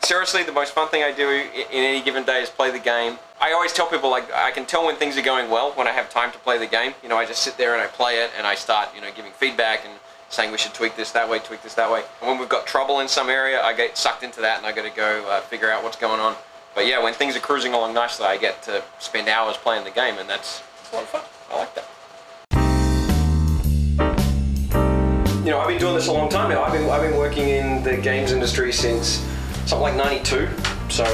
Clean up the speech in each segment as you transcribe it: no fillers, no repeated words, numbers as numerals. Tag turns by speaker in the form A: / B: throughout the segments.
A: Seriously, the most fun thing I do in any given day is play the game. I always tell people, like, I can tell when things are going well when I have time to play the game. You know, I just sit there and I play it and I start, you know, giving feedback and saying we should tweak this that way, tweak this that way. And when we've got trouble in some area, I get sucked into that and I got to go figure out what's going on. But yeah, when things are cruising along nicely, I get to spend hours playing the game, and that's a lot of fun. I like that. You know, I've been doing this a long time now. I've been working in the games industry since something like '92. So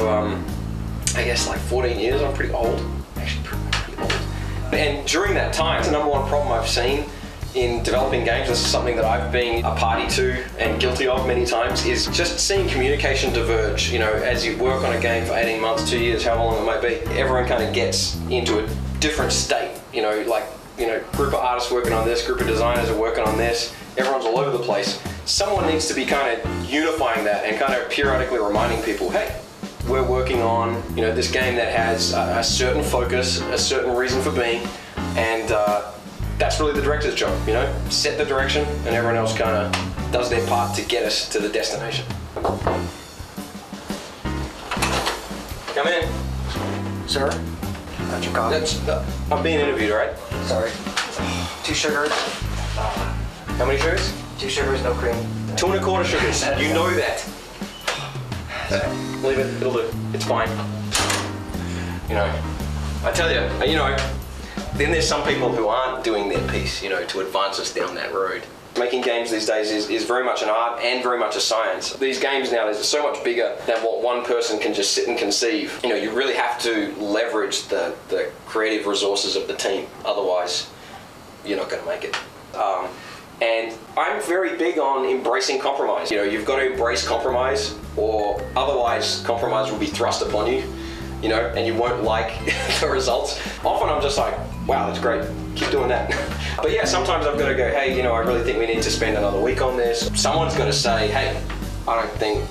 A: I guess like 14 years. I'm pretty old. Actually, pretty old. And during that time, the #1 problem I've seen in developing games, this is something that I've been a party to and guilty of many times, is just seeing communication diverge. You know, as you work on a game for 18 months, 2 years, however long it might be, everyone kind of gets into a different state. You know, like, you know, group of artists working on this, group of designers are working on this, everyone's all over the place. Someone needs to be kind of unifying that and kind of periodically reminding people, hey, we're working on, you know, this game that has a certain focus, a certain reason for being, and that's really the director's job, you know? Set the direction and everyone else kind of does their part to get us to the destination. Come in.
B: Sir, got your coffee.
A: I'm being interviewed, right?
B: Sorry. 2 sugars.
A: How many sugars?
B: 2 sugars, no cream.
A: 2 1/4 sugars. You know that. Leave it. It'll do. It's fine. You know, I tell you, you know, then there's some people who aren't doing their piece, you know, to advance us down that road. Making games these days is very much an art and very much a science. These games now are so much bigger than what one person can just sit and conceive. You know, you really have to leverage the creative resources of the team. Otherwise, you're not going to make it. And I'm very big on embracing compromise. You know, you've got to embrace compromise, or otherwise compromise will be thrust upon you, you know, and you won't like the results. Often I'm just like, wow, that's great, keep doing that. But yeah, sometimes I've got to go, hey, you know, I really think we need to spend another week on this. Someone's got to say, hey, I don't think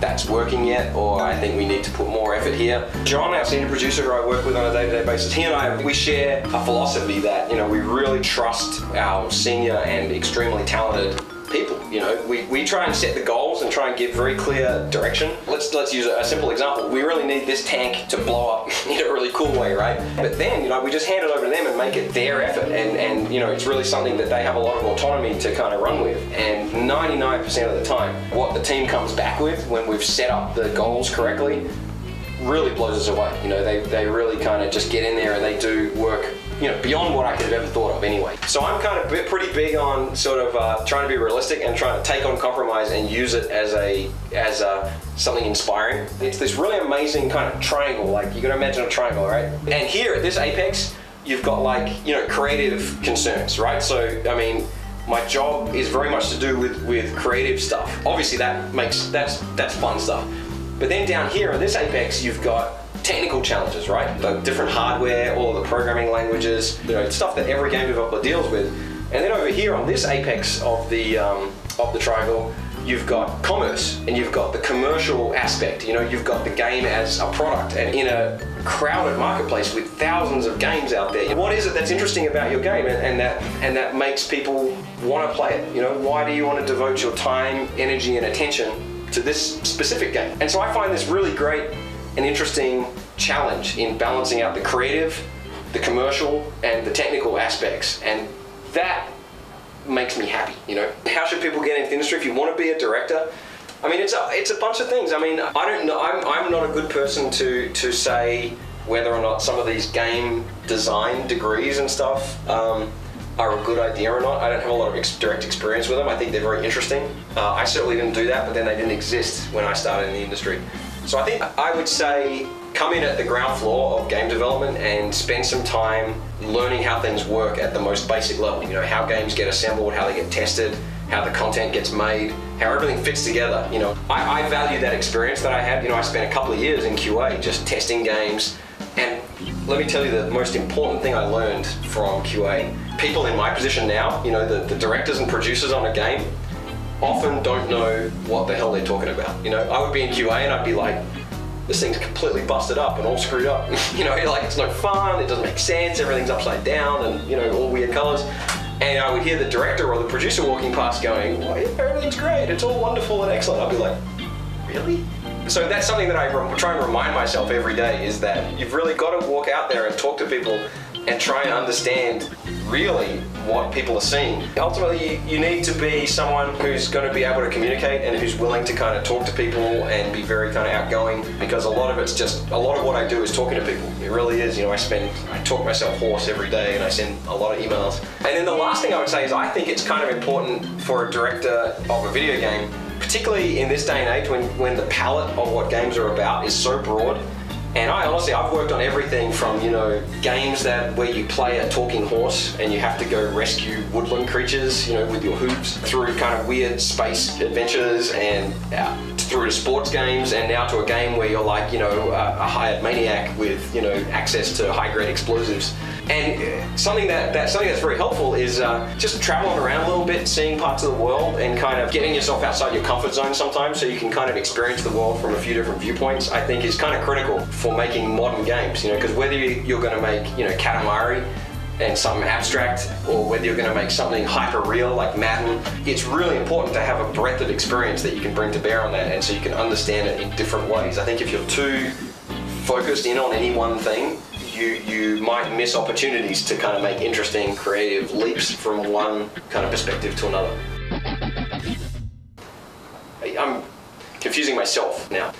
A: that's working yet, or I think we need to put more effort here. John, our senior producer who I work with on a day-to-day basis, he and I, we share a philosophy that, you know, we really trust our senior and extremely talented people. You know, we try and set the goals and try and give very clear direction. Let's use a simple example. We really need this tank to blow up in a really cool way, right? But then, you know, we just hand it over to them and make it their effort, and you know, it's really something that they have a lot of autonomy to kind of run with. And 99% of the time, what the team comes back with when we've set up the goals correctly really blows us away. You know, they really kind of just get in there and they do work, you know, beyond what I could have ever thought of anyway. So I'm kind of pretty big on sort of trying to be realistic and trying to take on compromise and use it as something inspiring. It's this really amazing kind of triangle, like you can imagine a triangle, right? And here at this apex, you've got, like, you know, creative concerns, right? So, I mean, my job is very much to do with creative stuff. Obviously that's fun stuff. But then down here in this apex, you've got technical challenges, right? The different hardware, all of the programming languages, you know, stuff that every game developer deals with. And then over here on this apex of the triangle, you've got commerce and you've got the commercial aspect. You know, you've got the game as a product, and in a crowded marketplace with thousands of games out there, what is it that's interesting about your game and that makes people want to play it? You know, why do you want to devote your time, energy, and attention to this specific game? And so I find this really great an interesting challenge in balancing out the creative, the commercial, and the technical aspects, and that makes me happy, you know. How should people get into the industry? If you want to be a director, I mean, it's a bunch of things. I mean, I don't know, I'm not a good person to say whether or not some of these game design degrees and stuff are a good idea or not. I don't have a lot of direct experience with them. I think they're very interesting. I certainly didn't do that, but then they didn't exist when I started in the industry. So I think I would say come in at the ground floor of game development and spend some time learning how things work at the most basic level. You know, how games get assembled, how they get tested, how the content gets made, how everything fits together. You know, I value that experience that I had. You know, I spent a couple of years in QA just testing games, and let me tell you the most important thing I learned from QA. People in my position now, you know, the directors and producers on a game, often don't know what the hell they're talking about. You know, I would be in QA and I'd be like, this thing's completely busted up and all screwed up. You know, like, it's no fun, it doesn't make sense, everything's upside down and, you know, all weird colors. And I would hear the director or the producer walking past going, well, yeah, everything's great, it's all wonderful and excellent. I'd be like, really? So that's something that I try and remind myself every day, is that you've really got to walk out there and talk to people and try and understand really what people are seeing. Ultimately, you need to be someone who's going to be able to communicate and who's willing to kind of talk to people and be very kind of outgoing, because a lot of what I do is talking to people. It really is. You know, I talk myself hoarse every day, and I send a lot of emails. And then the last thing I would say is I think it's kind of important for a director of a video game, particularly in this day and age when the palette of what games are about is so broad. And I've worked on everything from, you know, games where you play a talking horse and you have to go rescue woodland creatures, you know, with your hooves, through kind of weird space adventures, and through to sports games, and now to a game where you're like, you know, a hired maniac with, you know, access to high-grade explosives. And something that's very helpful is just traveling around a little bit, seeing parts of the world, and kind of getting yourself outside your comfort zone sometimes, so you can kind of experience the world from a few different viewpoints, I think is kind of critical for making modern games, you know, because whether you're going to make, you know, Katamari and something abstract, or whether you're going to make something hyper-real like Madden, it's really important to have a breadth of experience that you can bring to bear on that, and so you can understand it in different ways. I think if you're too focused in on any one thing, you might miss opportunities to kind of make interesting creative leaps from one kind of perspective to another. I'm confusing myself now.